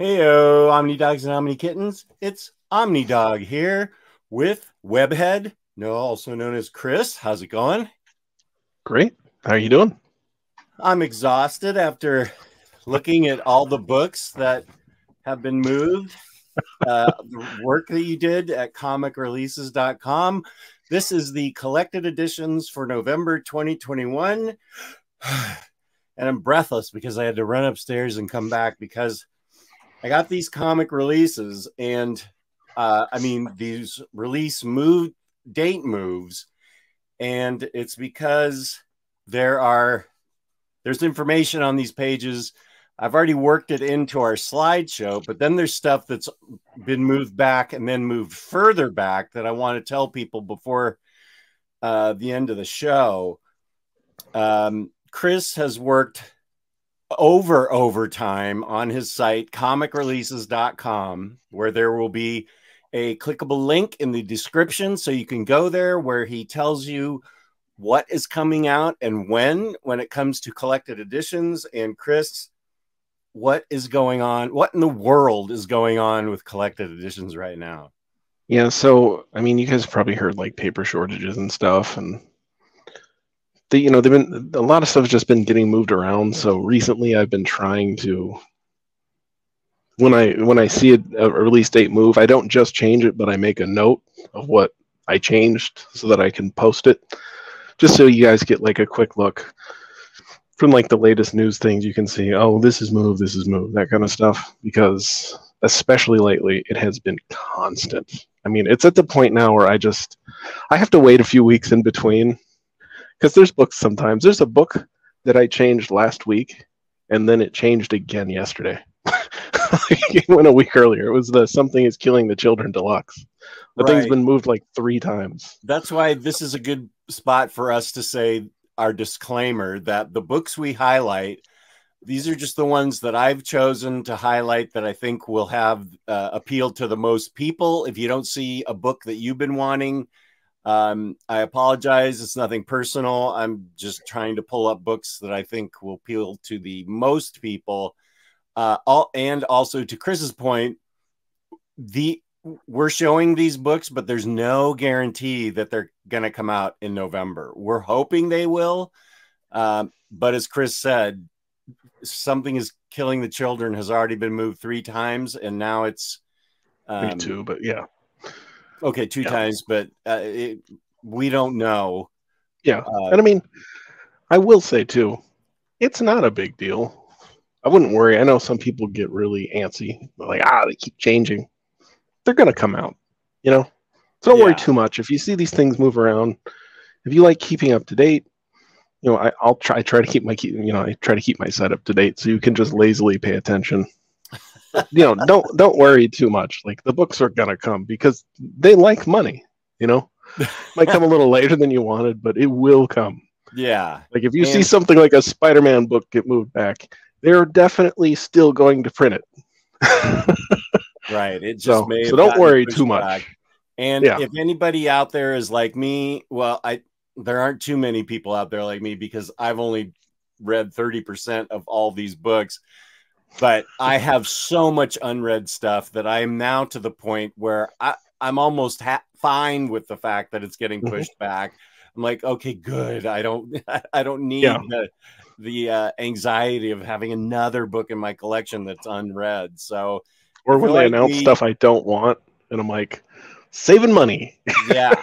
Heyo, OmniDogs and OmniKittens. It's OmniDog here with Webhead, also known as Chris. How's it going? Great. How are you doing? I'm exhausted after looking at all the books that have been moved. The work that you did at comicreleases.com. This is the collected editions for November 2021. And I'm breathless because I had to run upstairs and come back because I got these comic releases, and these date moves, and it's because there's information on these pages. I've already worked it into our slideshow, but then there's stuff that's been moved back and then moved further back that I want to tell people before the end of the show. Chris has worked overtime on his site, comicreleases.com, where there will be a clickable link in the description so you can go there, where he tells you what is coming out and when it comes to collected editions. And Chris, what is going on? What in the world is going on with collected editions right now? Yeah, so you guys have probably heard like paper shortages and stuff, and they've been a lot of stuff has just been getting moved around. So recently I've been trying to, when I see a release date move, I don't just change it, but I make a note of what I changed so that I can post it, just so you guys get like a quick look from like the latest news things. You can see, oh, this is moved, that kind of stuff, because especially lately it has been constant. It's at the point now where I have to wait a few weeks in between, because there's books sometimes. There's a book that I changed last week, and then it changed again yesterday. It went a week earlier. It was the Something is Killing the Children Deluxe. The thing's been moved like 3 times. That's why this is a good spot for us to say our disclaimer that the books we highlight, these are just the ones that I've chosen to highlight that I think will have appeal to the most people. If you don't see a book that you've been wanting, I apologize. It's nothing personal. I'm just trying to pull up books that I think will appeal to the most people. And also, to Chris's point, we're showing these books, but there's no guarantee that they're going to come out in November. We're hoping they will. But as Chris said, Something is Killing the Children has already been moved 3 times, and now it's 2, but yeah. Okay, 2 times, but we don't know. Yeah, and I will say too, it's not a big deal. I wouldn't worry. I know some people get really antsy. They're like, they keep changing. They're going to come out, So don't worry too much. If you see these things move around, if you like keeping up to date, I'll try to keep my site up to date so you can just lazily pay attention. Don't worry too much. Like, the books are gonna come because they like money. Might come a little later than you wanted, but it will come. Yeah. Like, if you see something like a SpiderMan book get moved back, they're definitely still going to print it. Right. It just so don't worry too much. Back. And if anybody out there is like me, well, there aren't too many people out there like me, because I've only read 30% of all these books. But I have so much unread stuff that I am now to the point where I'm almost fine with the fact that it's getting pushed back. I'm like, okay, good. I don't need the anxiety of having another book in my collection that's unread. So, or when they announce stuff I don't want, and I'm like, saving money. Yeah.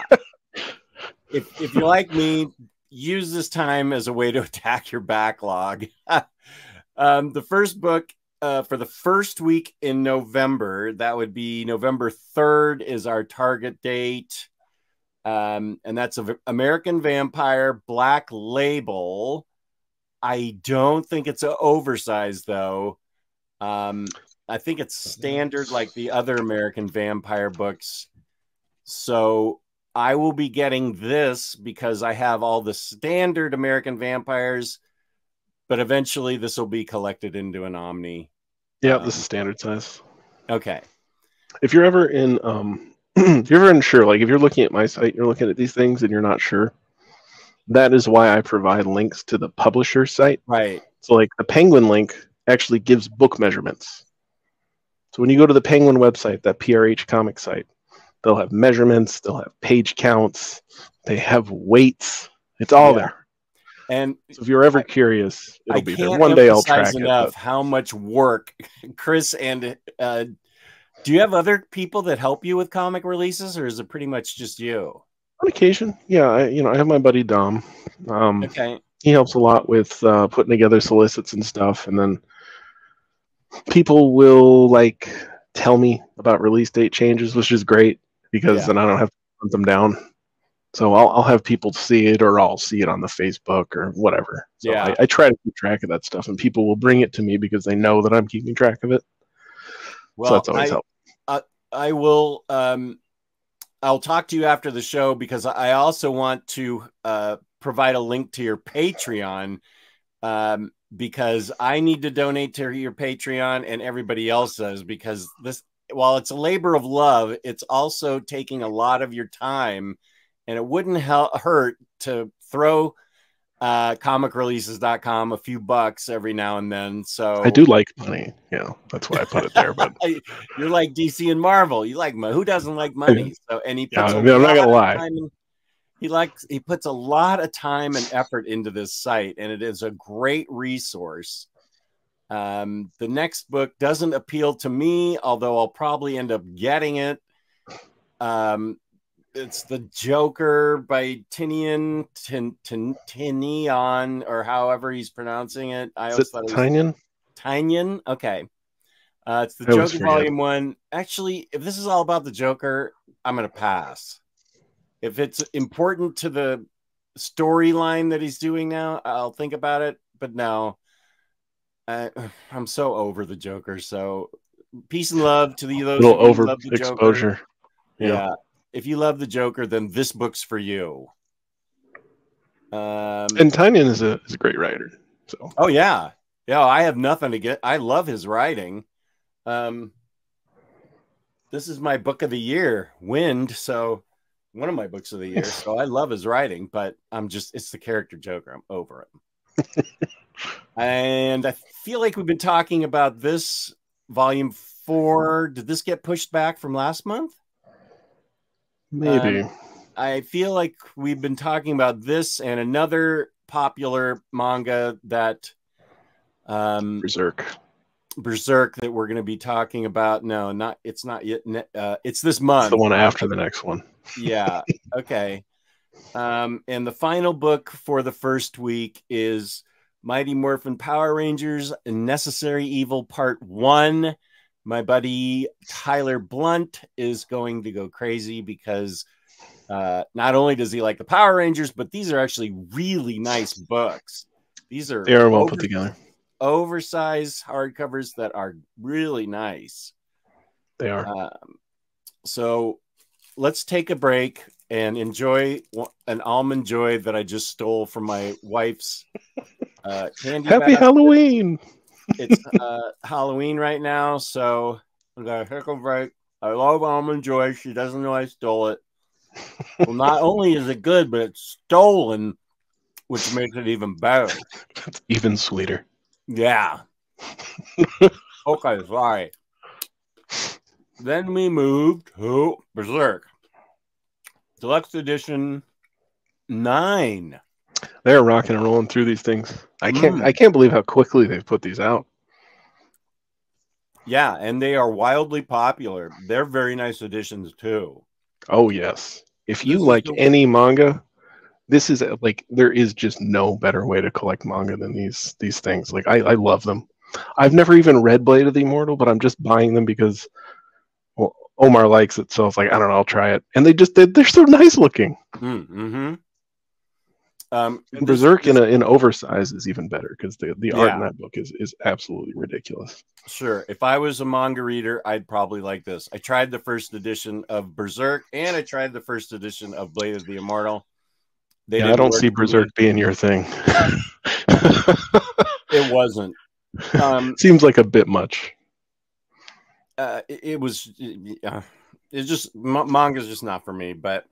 If you're like me, use this time as a way to attack your backlog. The first book for the first week in November, that would be November 3rd is our target date. And that's American Vampire Black Label. I don't think it's an oversized, though. I think it's standard like the other American Vampire books. So I will be getting this because I have all the standard American Vampires, but eventually this will be collected into an Omni. Yeah, this is standard size. Okay. If you're ever in, if you're ever unsure, like if you're looking at my site, you're looking at these things and you're not sure, that is why I provide links to the publisher site. Right. So like the Penguin link actually gives book measurements. So when you go to the Penguin website, that PRH comic site, they'll have measurements, they'll have page counts, they have weights. It's all there. And so if you're ever curious, it'll I be there. can't One day I'll emphasize track enough it. how much work Chris and do you have other people that help you with comic releases, or is it pretty much just you? On occasion, yeah. I have my buddy Dom. Okay. He helps a lot with putting together solicits and stuff, and then people will like tell me about release date changes, which is great because then I don't have to hunt them down. So I'll have people see it, or I'll see it on the Facebook or whatever. So I try to keep track of that stuff, and people will bring it to me because they know that I'm keeping track of it. Well, so that's always helpful. I will. I'll talk to you after the show because I also want to provide a link to your Patreon because I need to donate to your Patreon and everybody else does, because this, while it's a labor of love, it's also taking a lot of your time, and it wouldn't hurt to throw comicreleases.com a few bucks every now and then. So I do like money. Yeah, that's why I put it there. But you're like DC and Marvel. You like money. Who doesn't like money? So, and he puts I'm not gonna lie. He puts a lot of time and effort into this site, and it is a great resource. The next book doesn't appeal to me, although I'll probably end up getting it. It's The Joker by Tinian, or however he's pronouncing it. I always thought it was Tinian. Tinian. Okay. It's The Joker Volume 1. Actually, if this is all about the Joker, I'm going to pass. If it's important to the storyline that he's doing now, I'll think about it. But no, I'm so over the Joker. So peace and love to those who love the exposure. Joker. Yeah. If you love the Joker, then this book's for you. And Tynion is a great writer. So. Oh yeah, I have nothing to get. I love his writing. This is my book of the year, Wind. So one of my books of the year. So I love his writing, but it's the character Joker. I'm over it. And I feel like we've been talking about this volume 4. Did this get pushed back from last month? Maybe. I feel like we've been talking about this and another popular manga that Berserk that we're going to be talking about. No, it's not yet. It's this month. It's the one after the next one. Yeah. Okay. And the final book for the first week is Mighty Morphin Power Rangers Necessary Evil Part 1. My buddy Tyler Blunt is going to go crazy because not only does he like the Power Rangers, but these are actually really nice books. They are well put together. Oversized hardcovers that are really nice. They are. So let's take a break and enjoy an Almond Joy that I just stole from my wife's candy Happy basket. Halloween! It's Halloween right now, so I got a heckle break. I love Almond Joy. She doesn't know I stole it. Well, not only is it good, but it's stolen, which makes it even better. It's even sweeter. Yeah. Okay, sorry. Then we moved to Berserk. Deluxe Edition 9. They're rocking and rolling through these things. I can't believe how quickly they've put these out. Yeah, and they are wildly popular. They're very nice editions too. Oh yes. If you like any manga, this is like, there is just no better way to collect manga than these things. Like I love them. I've never even read Blade of the Immortal, but I'm just buying them because Omar likes it, so I was like, I don't know, I'll try it. And they're so nice looking. Mm-hmm. And Berserk in oversize is even better because the art in that book is absolutely ridiculous. Sure. If I was a manga reader, I'd probably like this. I tried the first edition of Berserk and I tried the first edition of Blade of the Immortal. I don't see Berserk being your thing. It wasn't. Seems like a bit much. It was. It's just manga's just not for me. But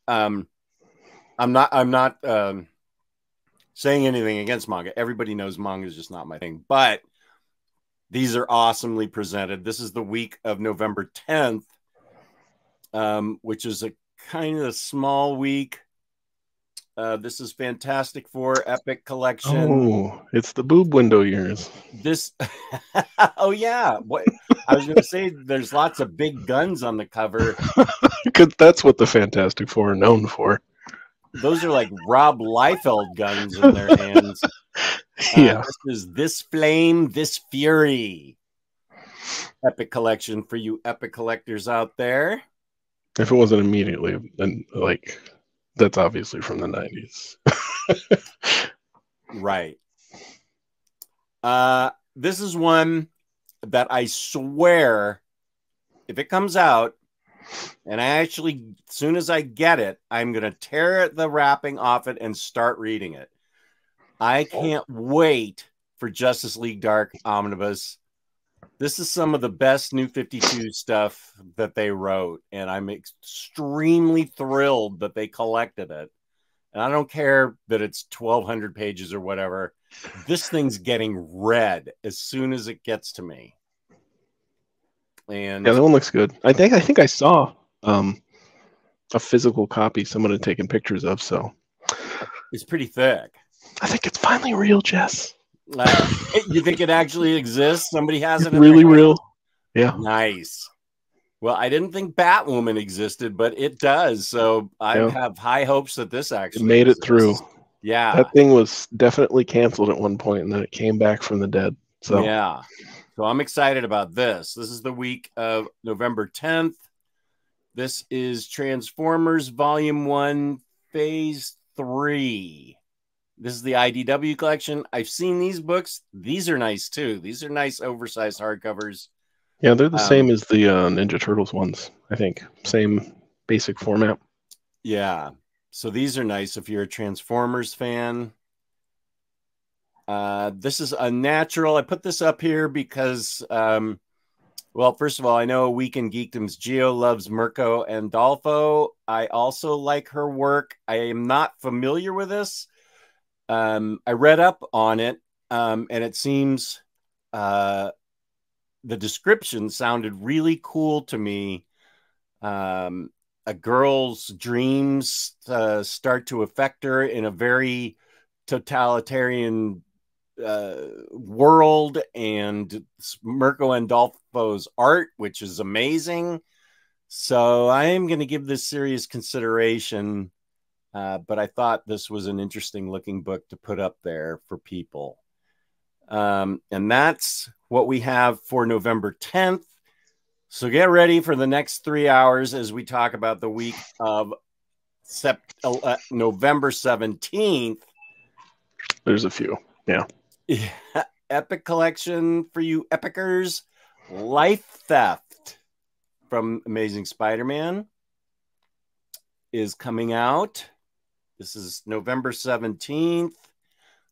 I'm not saying anything against manga. Everybody knows manga is just not my thing. But These are awesomely presented. This is the week of November 10th, which is a kind of small week. This is Fantastic Four Epic Collection. Oh, it's the boob window years. This, oh yeah. What I was going to say, there's lots of big guns on the cover. Because that's what the Fantastic Four are known for. Those are like Rob Liefeld guns in their hands. Yeah. This is This Flame, This Fury Epic Collection for you Epic collectors out there. If it wasn't immediately, then like that's obviously from the 90s. Right. This is one that I swear, if it comes out, and I actually, as soon as I get it, I'm going to tear the wrapping off it and start reading it. I can't wait for Justice League Dark Omnibus. This is some of the best New 52 stuff that they wrote, and I'm extremely thrilled that they collected it. And I don't care that it's 1,200 pages or whatever. This thing's getting read as soon as it gets to me. And yeah, that one looks good. I think I saw a physical copy someone had taken pictures of, so it's pretty thick. I think it's finally real, Jess. You think it actually exists? Somebody has it. Really real. Yeah. Nice. Well, I didn't think Batwoman existed, but it does. So I have high hopes that this actually made exists. It through. Yeah. That thing was definitely canceled at one point, and then it came back from the dead. So yeah. So I'm excited about this. This is the week of November 10th. This is Transformers Volume 1, Phase 3. This is the IDW collection. I've seen these books. These are nice, too. These are nice oversized hardcovers. Yeah, they're the same as the Ninja Turtles ones, I think. Same basic format. Yeah. So these are nice if you're a Transformers fan. This is Unnatural. I put this up here because, well, first of all, I know Week in Geekdom's Geo loves Mirko Andolfo. I also like her work. I am not familiar with this. I read up on it, and it seems the description sounded really cool to me. A girl's dreams start to affect her in a very totalitarian world, and Mirko Andolfo's art, which is amazing. So I am going to give this serious consideration, but I thought this was an interesting looking book to put up there for people. And that's what we have for November 10th. So get ready for the next 3 hours as we talk about the week of November 17th. There's a few. Yeah. Epic collection for you epicers. Life Theft from Amazing Spider-Man is coming out. This is November 17th.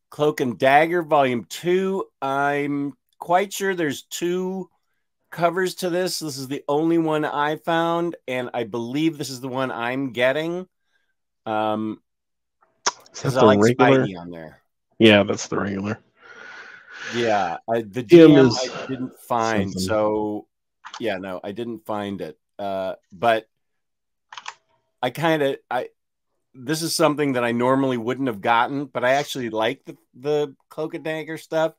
Cloak and Dagger Volume 2. I'm quite sure there's 2 covers to this. This is the only one I found, and I believe this is the one I'm getting. Because I like regular Spidey on there. Yeah, that's the regular. Yeah, the GM I didn't find. Something. So, yeah, no, I didn't find it. But this is something that I normally wouldn't have gotten, but I actually like the Cloak and Dagger stuff.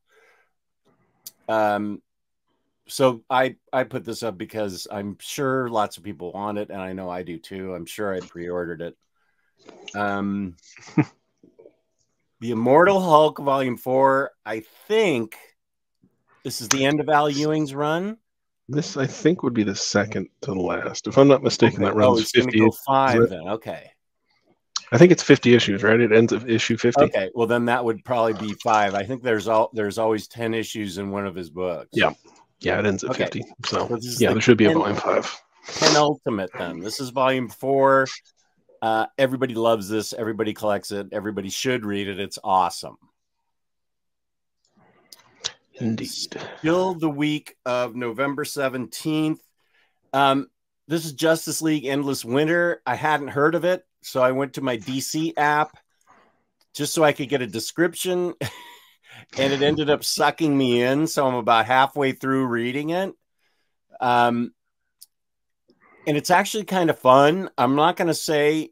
So I put this up because I'm sure lots of people want it, and I know I do too. I'm sure I pre-ordered it. The Immortal Hulk Volume 4, I think this is the end of Al Ewing's run. This, I think, would be the second to the last. If I'm not mistaken, that runs 50. Go 5 then. Okay. I think it's 50 issues, right? It ends at issue 50. Okay, well then that would probably be 5. I think there's always 10 issues in one of his books. Yeah. Yeah, it ends at 50. So yeah, there should be a volume 5. Penultimate then. This is volume 4. Everybody loves this. Everybody collects it. Everybody should read it. It's awesome. Indeed. Still the week of November 17th. This is Justice League Endless Winter. I hadn't heard of it, so I went to my DC app just so I could get a description. and it ended up sucking me in. So I'm about halfway through reading it. And it's actually kind of fun. I'm not going to say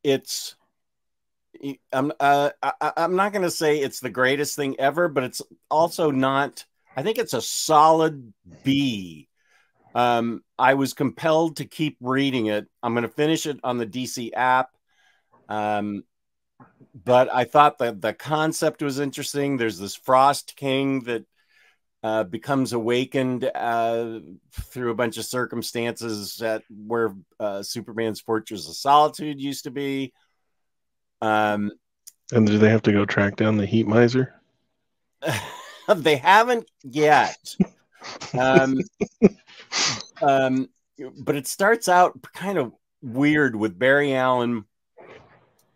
it's I'm not going to say it's the greatest thing ever, but it's also not. I think it's a solid B. I was compelled to keep reading it. I'm going to finish it on the DC app. But I thought that the concept was interesting. There's this Frost King that becomes awakened through a bunch of circumstances at where Superman's Fortress of Solitude used to be. And do they have to go track down the Heat Miser? They haven't yet. But it starts out kind of weird with Barry Allen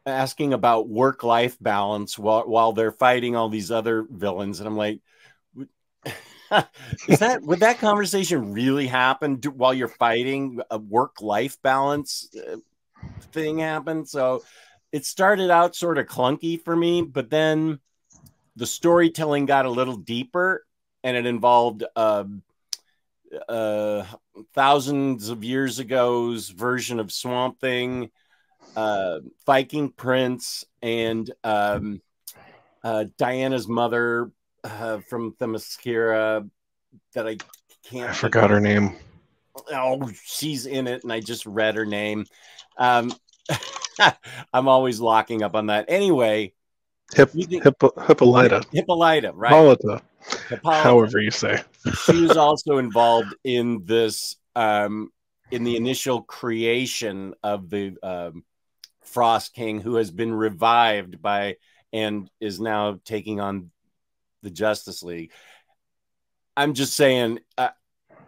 asking about work-life balance while they're fighting all these other villains, and I'm like, would that conversation really happen while you're fighting? A work-life balance thing happen? So it started out sort of clunky for me, but then the storytelling got a little deeper, and it involved thousands of years ago's version of Swamp Thing, Viking Prince, and Diana's mother from Themyscira that I can't. I forgot her name. Oh, she's in it, and I just read her name. I'm always locking up on that. Anyway, Hippolyta. Hippolyta, right? Hippolyta. Hippolyta. However you say. She was also involved in this, in the initial creation of the Frost King, who has been revived by and is now taking on the Justice League. I'm just saying,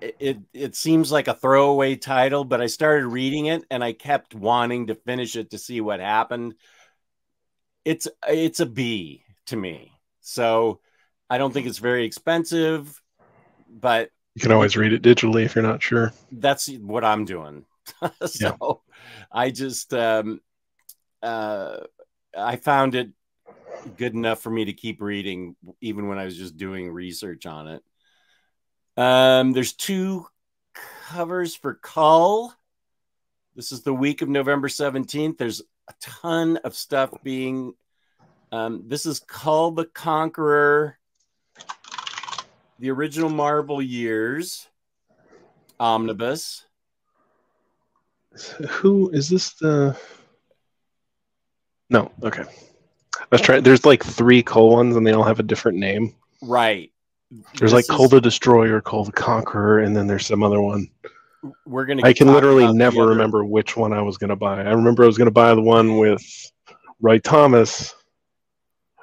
it seems like a throwaway title, but I started reading it and I kept wanting to finish it to see what happened. It's a B to me. So I don't think it's very expensive, but you can always read it digitally if you're not sure. That's what I'm doing. So yeah. I just I found it good enough for me to keep reading, even when I was just doing research on it. There's 2 covers for Cull. This is the week of November 17th. There's a ton of stuff being. This is Cull the Conqueror, the original Marvel years omnibus. Who is this? No, okay. Let's try. There's like 3 Cull ones, and they all have a different name. Right. There's like Cull the Destroyer, Cull the Conqueror, and then there's some other one. I can literally never remember which one I was going to buy. I remember I was going to buy the one with Wright Thomas,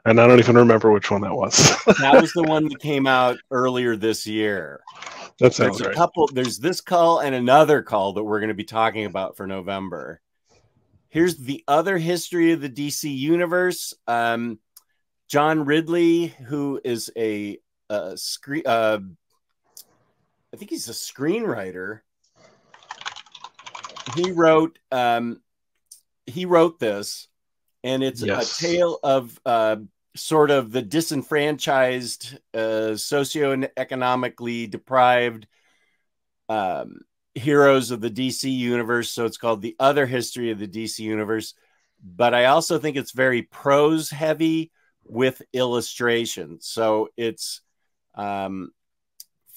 and I don't even remember which one that was. That was the one that came out earlier this year. That sounds right. There's this Cull and another Cull that we're going to be talking about for November. Here's the other history of the DC universe. John Ridley, who is I think he's a screenwriter. He wrote this, and it's a tale of sort of the disenfranchised, socioeconomically deprived heroes of the DC universe. So it's called The Other History of the DC Universe. But I also think it's very prose heavy with illustration. So it's for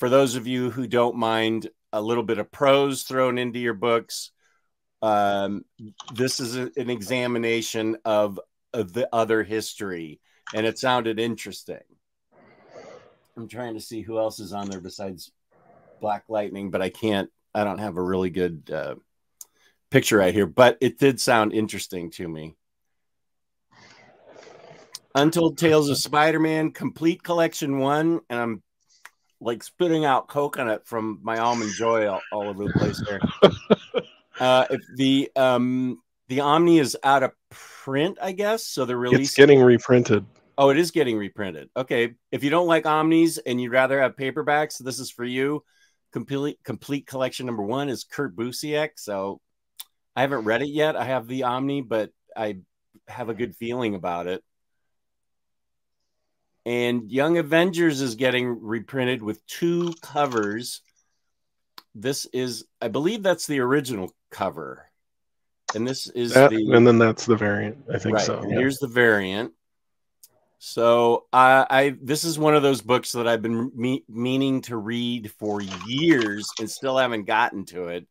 those of you who don't mind a little bit of prose thrown into your books, this is an examination of the other history, and it sounded interesting. I'm trying to see who else is on there besides Black Lightning, but I don't have a really good picture right here, but it did sound interesting to me. Untold Tales of Spider-Man Complete Collection 1, and I'm like spitting out coconut from my almond joy all over the place there. If the Omni is out of print, I guess, so they're releasing. It's getting reprinted. Oh, it is getting reprinted. Okay, if you don't like Omnis and you'd rather have paperbacks, this is for you. Complete Collection number 1 is Kurt Busiek. So I haven't read it yet. I have the Omni, but I have a good feeling about it. And Young Avengers is getting reprinted with 2 covers. This is, I believe that's the original cover. And this is and then that's the variant. I think right. so. And yeah. here's the variant. So this is one of those books that I've been meaning to read for years and still haven't gotten to it.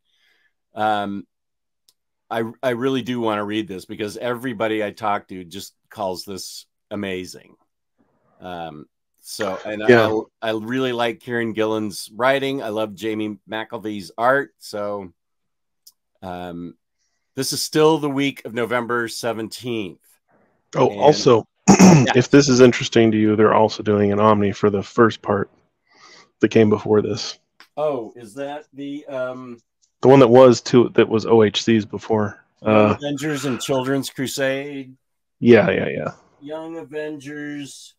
I really do want to read this because everybody I talk to just calls this amazing. I really like Kieran Gillen's writing. I love Jamie McElvee's art. So this is still the week of November 17th. Oh, and also, if this is interesting to you, they're also doing an Omni for the first part that came before this. Oh, is that the one that was OHC's before? Young Avengers and Children's Crusade. Yeah. Young Avengers.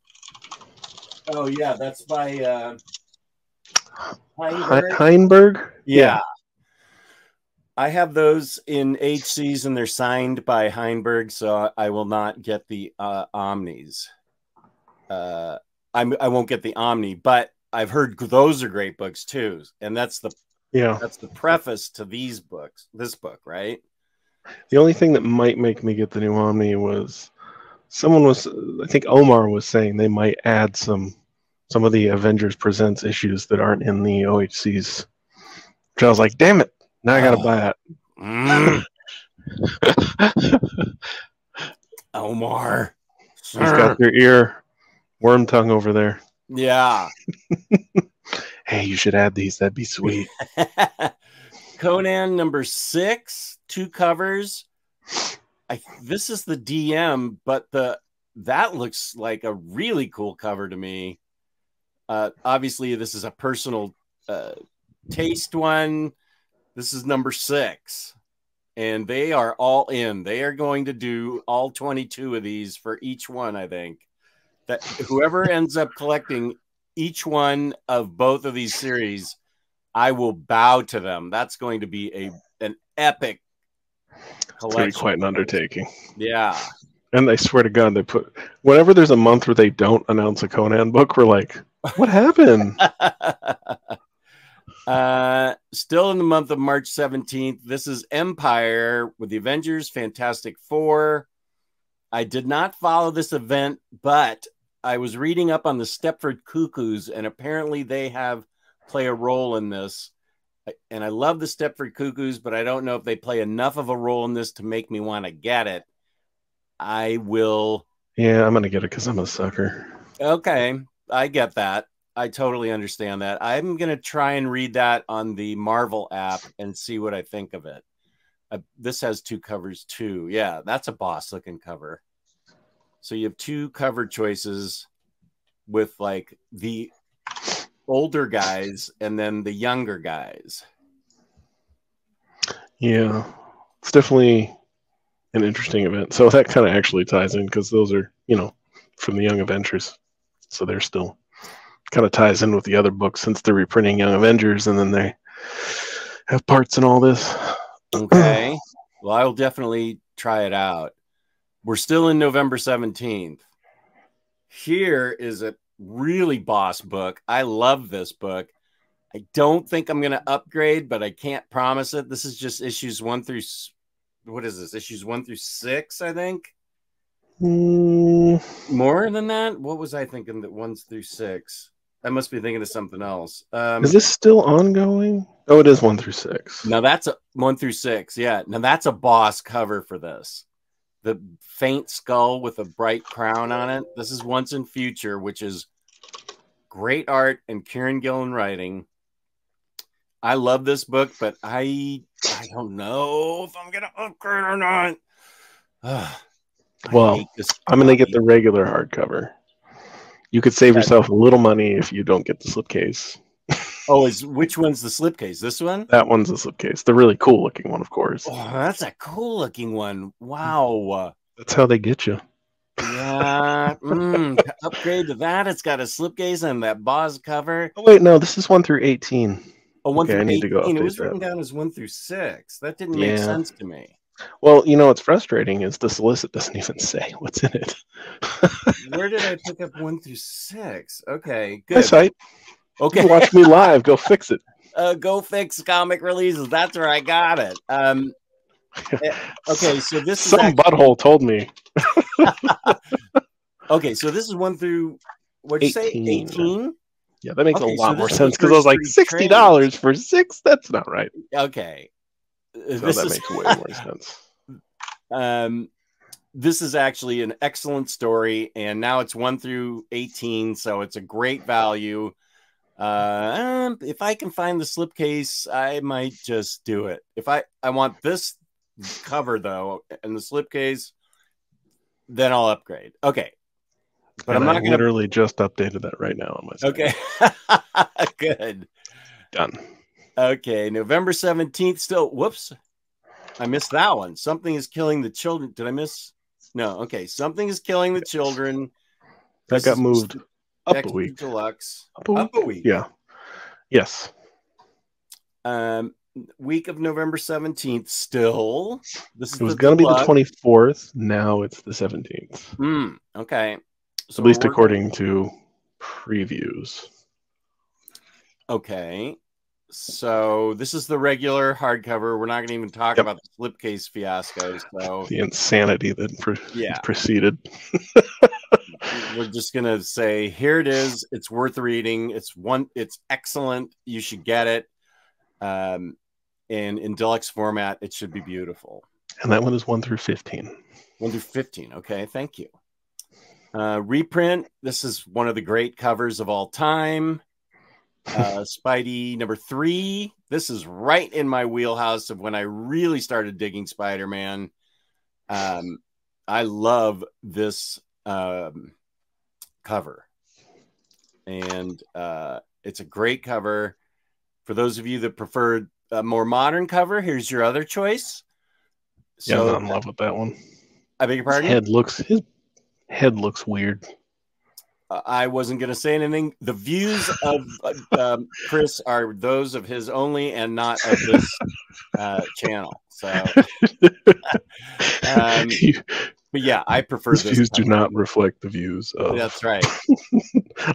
Oh yeah, that's by Heinberg. Yeah. I have those in HCs and they're signed by Heinberg, so I will not get the Omnis. I won't get the Omni, but I've heard those are great books too, and that's the preface to this book, right? The only thing that might make me get the new Omni was I think Omar was saying they might add some of the Avengers Presents issues that aren't in the OHCs. Which I was like, damn it, now I gotta buy it. Omar, he's got your ear worm tongue over there. Yeah. Hey, you should add these. That'd be sweet. Conan number 6, 2 covers. This is the DM, but that looks like a really cool cover to me. Obviously, this is a personal taste one. This is number 6, and they are all in. They are going to do all 22 of these for each one. I think that whoever ends up collecting each one of both of these series, I will bow to them. That's going to be an epic collection. It's quite an undertaking. Yeah. And I swear to God, they put whenever there's a month where they don't announce a Conan book, we're like, what happened? Still in the month of March 17th. This is Empire with the Avengers, Fantastic Four. I did not follow this event, but I was reading up on the Stepford Cuckoos, and apparently they play a role in this. And I love the Stepford Cuckoos, but I don't know if they play enough of a role in this to make me want to get it. I will. Yeah, I'm going to get it because I'm a sucker. Okay, I get that. I totally understand that. I'm going to try and read that on the Marvel app and see what I think of it. This has 2 covers too. Yeah, that's a boss looking cover. So you have 2 cover choices with like the older guys and then the younger guys. Yeah, it's definitely an interesting event. So that kind of actually ties in because those are, from the Young Avengers. So they're still kind of ties in with the other books since they're reprinting Young Avengers and then they have parts in all this. Okay. Well, I will definitely try it out. We're still in November 17th. Here is a really boss book. I love this book. I don't think I'm going to upgrade, but I can't promise it. This is just issues 1 through, what is this? Issues 1 through 6, I think. More than that? What was I thinking that 1 through 6? I must be thinking of something else. Is this still ongoing? Oh, it is 1 through 6. Now that's 1 through 6. Yeah. Now that's a boss cover for this. The faint skull with a bright crown on it. This is Once and Future, which is great art and Kieran Gillen writing. I love this book, but I don't know if I'm going to upgrade or not. Well, I'm going to get the regular hardcover. You could save yourself a little money if you don't get the slipcase. Oh, which one's the slipcase? This one? That one's the slipcase. The really cool looking one, of course. Oh, that's a cool looking one. Wow. That's how they get you. Yeah. To upgrade to that, it's got a slipcase and that boss cover. Oh, wait, no, this is 1 through 18. Oh, 1 through 18. I need to go update It was written down as 1 through 6. That didn't make sense to me. Well, you know what's frustrating is the solicit doesn't even say what's in it. Where did I pick up 1 through 6? Okay, My good. site. Okay, You watch me live. Go fix it. Go fix comic releases. That's where I got it. Okay, so this Some is actually... butthole told me. Okay, so this is 1 through, what'd you say? 18? Yeah, that makes Okay, a lot so more this is the sense because I was first like three $60 for 6. That's not right. Okay, So that makes way more sense. This is actually an excellent story, and now it's 1 through 18, so it's a great value. If I can find the slipcase, I might just do it. If I want this cover though, and the slipcase, then I'll upgrade. Okay, but and I'm not going to... literally just updated that right now on my site. Okay, good. Done. Okay, November 17th. Still, whoops, I missed that one. Something is killing the children. Did I miss? No. Okay, something is killing the children. That got moved up a week. Deluxe. Up a week. Yeah. Yes. Week of November 17th. Still, this is it was going to be the 24th. Now it's the 17th. Okay. So at least according to previews. Okay. So this is the regular hardcover. We're not going to even talk about the slipcase fiasco. So the insanity that preceded. We're just going to say, here it is. It's worth reading. It's excellent. You should get it. And in deluxe format, it should be beautiful. And that one is 1 through 15. 1 through 15. Okay. Thank you. Reprint. This is one of the great covers of all time. Spidey number 3. This is right in my wheelhouse of when I really started digging Spider-Man. I love this cover, and it's a great cover. For those of you that prefer a more modern cover, here's your other choice. So, yeah, I'm in love with that one. I beg your pardon? His head looks weird. I wasn't going to say anything. The views of Chris are those of his only and not of this channel. So, but yeah, I prefer His views do not reflect the views of... That's right.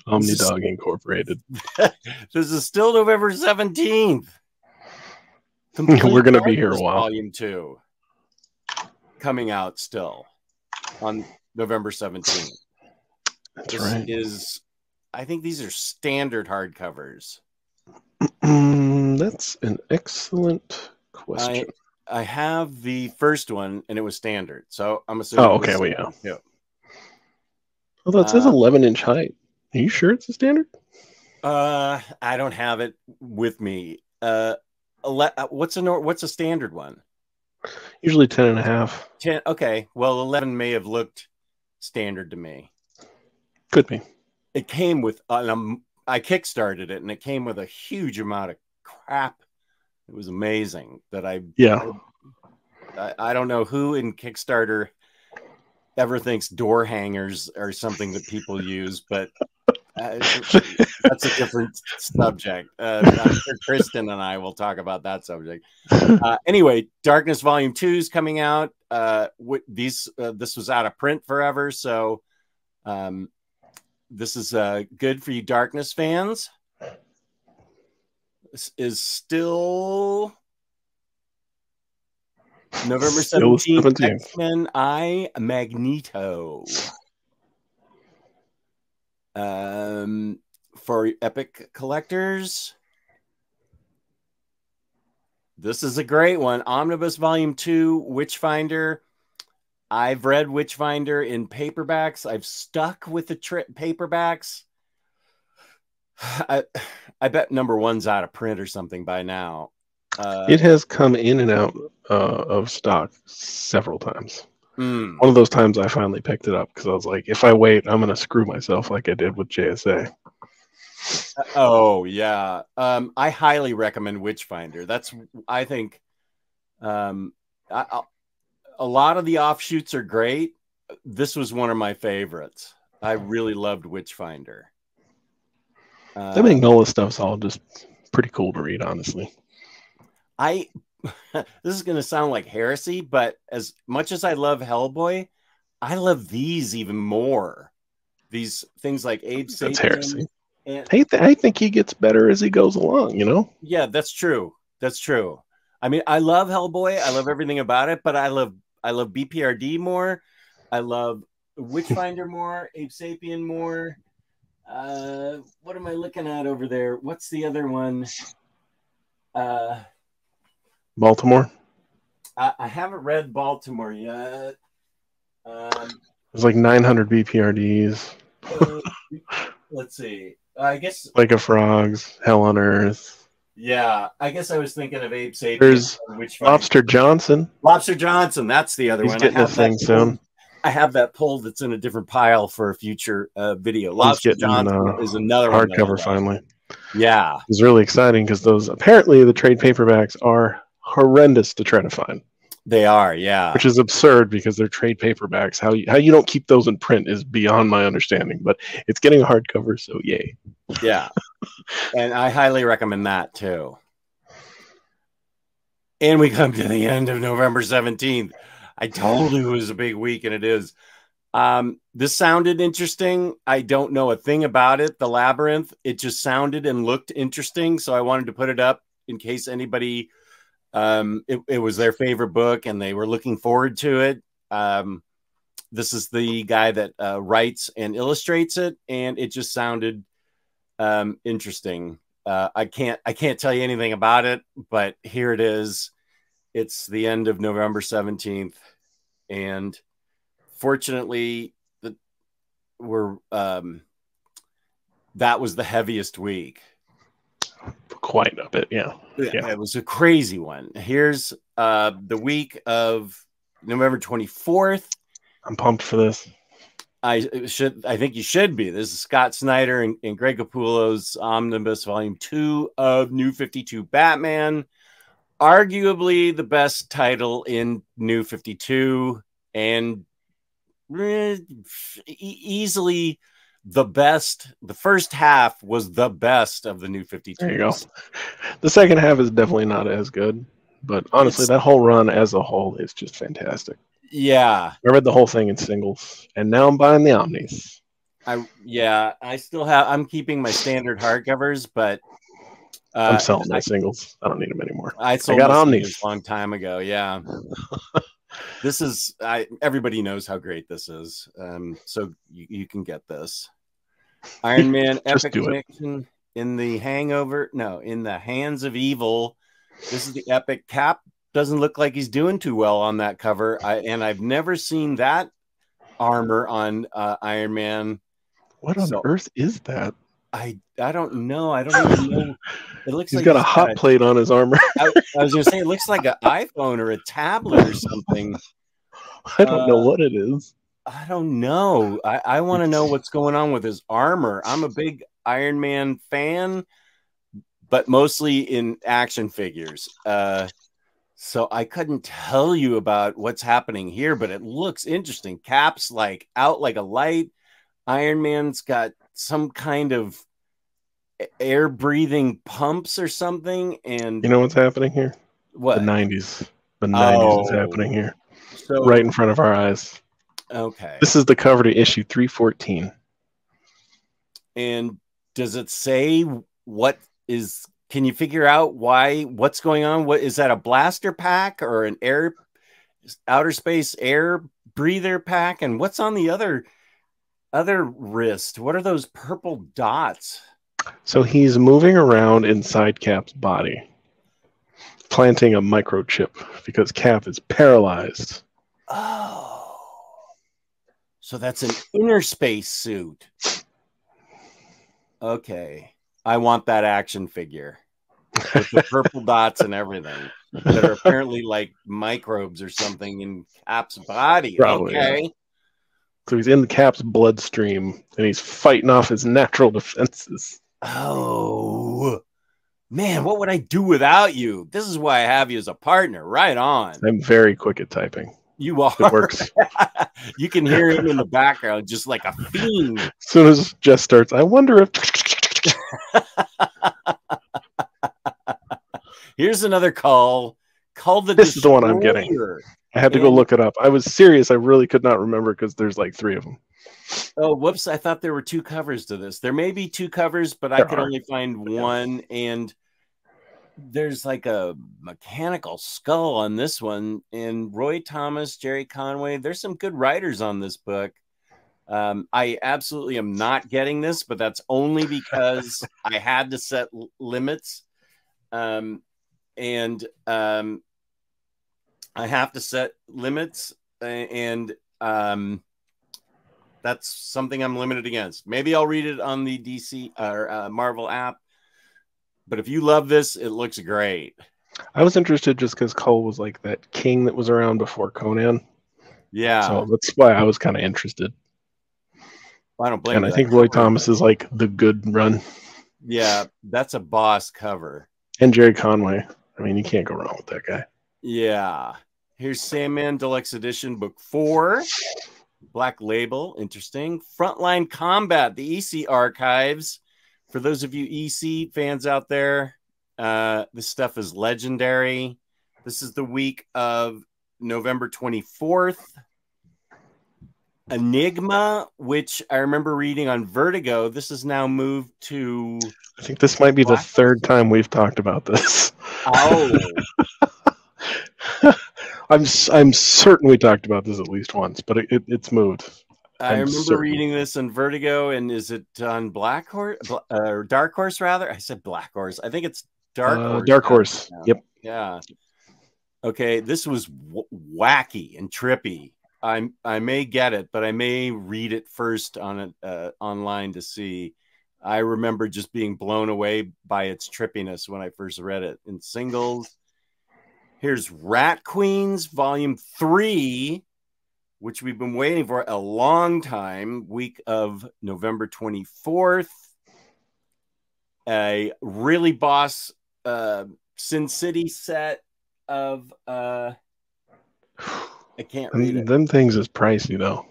OmniDog Incorporated. This is still November 17th. We're going to be here a while. Volume 2 coming out still on November 17th. That's right. I think these are standard hardcovers. That's an excellent question. I have the first one, and it was standard, so I'm assuming. Oh, okay. Well, yeah. Although it says 11-inch height. Are you sure it's a standard? I don't have it with me. What's a standard one? Usually 10.5. 10. Okay. Well, 11 may have looked standard to me. Could be. It came with I kickstarted it, and it came with a huge amount of crap. It was amazing that I don't know who in Kickstarter ever thinks door hangers are something that people use, but that's a different subject. I'm sure Kristen and I will talk about that subject. Anyway, Darkness Volume 2 is coming out. This was out of print forever, so this is good for you Darkness fans. This is still November 17th. X-Men I Magneto. For Epic collectors, this is a great one. Omnibus Volume 2, Witchfinder. I've read Witchfinder in paperbacks. I've stuck with the paperbacks. I bet number 1's out of print or something by now. It has come in and out of stock several times. One of those times I finally picked it up because I was like, if I wait, I'm going to screw myself like I did with JSA. Oh, yeah. I highly recommend Witchfinder. I think a lot of the offshoots are great. This was one of my favorites. I really loved Witchfinder. That Magnola stuff's all just pretty cool to read, honestly. I this is going to sound like heresy, but as much as I love Hellboy, I love these even more. These things like Abe Sapien. That's heresy. And I think he gets better as he goes along, you know? yeah, that's true. That's true. I mean, I love Hellboy. I love everything about it, but I love BPRD more. I love Witchfinder more, Abe Sapien more. What am I looking at over there? What's the other one? Baltimore. I haven't read Baltimore yet. There's like 900 BPRDs. Let's see. I guess Like a Frogs, Hell on Earth. Yeah, I guess I was thinking of Abe Sapien. There's Lobster Johnson. Lobster Johnson, that's the other He's one. getting a thing soon. I have that pulled that's in a different pile for a future video. Lobster Johnson is another hardcover finally. Yeah, it's really exciting because those apparently the trade paperbacks are horrendous to try to find. They are, yeah. Which is absurd because they're trade paperbacks. How you don't keep those in print is beyond my understanding. But it's getting a hardcover, so yay. Yeah, and I highly recommend that too. And we come to the end of November 17th. I told you it was a big week, and it is. This sounded interesting. I don't know a thing about it. The Labyrinth, it just sounded and looked interesting, so I wanted to put it up in case anybody it was their favorite book and they were looking forward to it. This is the guy that writes and illustrates it, and it just sounded interesting. I can't tell you anything about it, but here it is. It's the end of November 17th, and fortunately that was the heaviest week. Quite a bit, yeah. It was a crazy one. Here's the week of November 24th. I'm pumped for this. I think you should be. This is Scott Snyder and Greg Capullo's Omnibus Volume 2 of New 52 Batman. Arguably the best title in New 52 and easily the best. The first half was the best of the New 52. There you go. The second half is definitely not as good, but honestly, that whole run as a whole is just fantastic. Yeah, I read the whole thing in singles, and now I'm buying the Omnis. I'm keeping my standard hardcovers, but I'm selling my singles. I don't need them anymore. I got Omnis a long time ago. Yeah. This is everybody knows how great this is. So you can get this. Iron Man Epic Connection in the Hands of Evil. This is the epic. Cap doesn't look like he's doing too well on that cover. I've never seen that armor on Iron Man. What on earth is that? I don't know. I don't even know. It looks he's got a hot plate on his armor. I was going to say it looks like an iPhone or a tablet or something. I don't know what it is. I don't know. I want to know what's going on with his armor. I'm a big Iron Man fan, but mostly in action figures. So I couldn't tell you about what's happening here, but it looks interesting. Cap's like out like a light. Iron Man's got some kind of air breathing pumps or something. And you know what's happening here? What? The 90s. The 90s is happening here. So, right in front of our eyes. Okay. This is the cover to issue 314. And does it say what is, can you figure out what's going on? What is that, a blaster pack or an outer space air breather pack? And what's on the other wrist? What are those purple dots? So he's moving around inside Cap's body, planting a microchip because Cap is paralyzed. Oh, so that's an inner space suit. Okay, I want that action figure with the purple dots and everything that are apparently like microbes or something in Cap's body. Probably, okay. Yeah. So he's in the Cap's bloodstream and he's fighting off his natural defenses. Oh, man, what would I do without you? This is why I have you as a partner. Right on. I'm very quick at typing. You are. It works. You can hear him in the background just like a fiend. As soon as Jess starts, I wonder if... Here's another call Kull the This is the one I'm getting. Destroyer. I had to go look it up. I was serious. I really could not remember because there's like 3 of them. Oh, whoops. I thought there were 2 covers to this. There may be 2 covers, but I could only find one. And there's like a mechanical skull on this one. And Roy Thomas, Jerry Conway, there's some good writers on this book. I absolutely am not getting this, but that's only because I had to set limits. I have to set limits, and that's something I'm limited against. Maybe I'll read it on the DC or Marvel app. But if you love this, it looks great. I was interested just because Kull was like that king that was around before Conan. Yeah. So that's why I was kind of interested. Well, I don't blame you. And I think Roy Thomas is like the good run. Yeah, that's a boss cover. And Jerry Conway. I mean, you can't go wrong with that guy. Yeah. Here's Sandman Deluxe Edition, Book 4. Black Label. Interesting. Frontline Combat, the EC archives. For those of you EC fans out there, this stuff is legendary. This is the week of November 24th. Enigma, which I remember reading on Vertigo. This is now moved to... I think this might be the 3rd time we've talked about this. Oh. I'm certain we talked about this at least once, but it's moved. I remember reading this in Vertigo, and is it on Black Horse or Dark Horse rather? I said Black Horse. I think it's Dark Horse. Dark Horse. Yep. Yeah. Okay, this was wacky and trippy. I may get it, but I may read it first on it online to see. I remember just being blown away by its trippiness when I first read it in singles. Here's Rat Queens, Volume 3, which we've been waiting for a long time, week of November 24th. A really boss Sin City set of... I can't read it. Them things is pricey, though.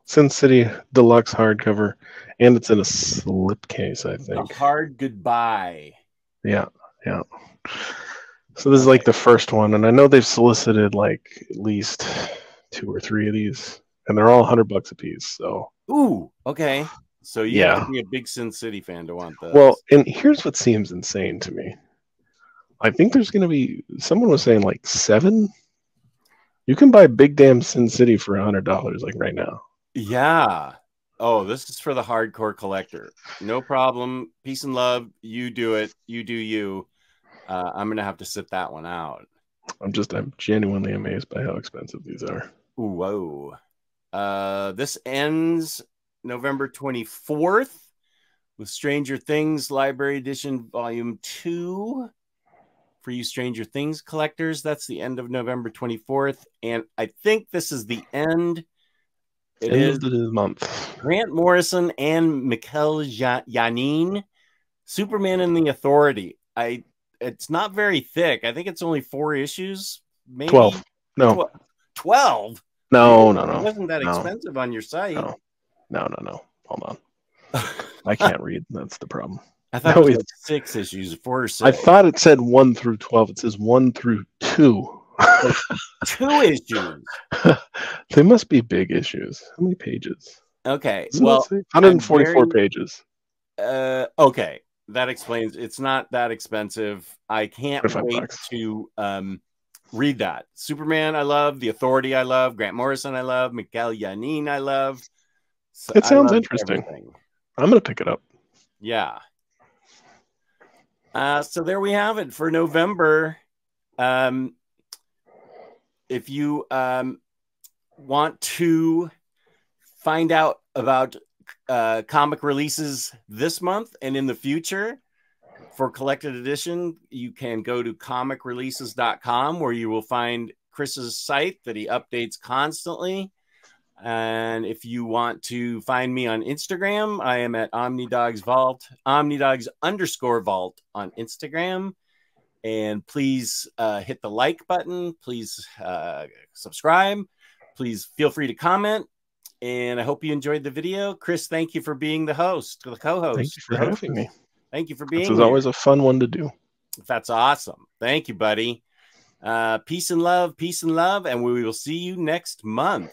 Sin City Deluxe hardcover, and it's in a slipcase, I think. A Hard Goodbye. Yeah, yeah. So this is like the first one, and I know they've solicited like at least 2 or 3 of these, and they're all $100 a piece. So, ooh, okay. So you have to be a big Sin City fan to want this. Well, and here's what seems insane to me. I think there's going to be, someone was saying like 7. You can buy big damn Sin City for $100 like right now. Yeah. Oh, this is for the hardcore collector. No problem. Peace and love. You do it. You do you. I'm going to have to sit that one out. I'm genuinely amazed by how expensive these are. Ooh, whoa. This ends November 24th with Stranger Things Library Edition Volume 2. For you Stranger Things collectors, that's the end of November 24th. And I think this is the end. It is the month. Grant Morrison and Mikel Janin, Superman and the Authority. It's not very thick. I think it's only 4 issues. Maybe 12. No. 12? No. It wasn't that expensive on your site. No. Hold on. I can't read. That's the problem. I thought it was like 6 issues, 4 or 6. I thought it said 1 through 12. It says 1 through 2. 2 issues. They must be big issues. How many pages? Okay. So well, 144 pages. Okay. That explains. It's not that expensive. I can't wait to read that. Superman, I love. The Authority, I love. Grant Morrison, I love. Mikel Janin, I love. So it sounds interesting. Everything. I'm going to pick it up. Yeah. So there we have it for November. If you want to find out about comic releases this month and in the future for collected edition, you can go to comicreleases.com, where you will find Chris's site that he updates constantly. And if you want to find me on Instagram, I am at OmniDog's Vault, OmniDogs_Vault on Instagram. And please hit the like button. Please subscribe. Please feel free to comment. And I hope you enjoyed the video. Chris, thank you for being the co-host. Thank you for having me. Thank you for being here. This is always a fun one to do. That's awesome. Thank you, buddy. Peace and love, and we will see you next month.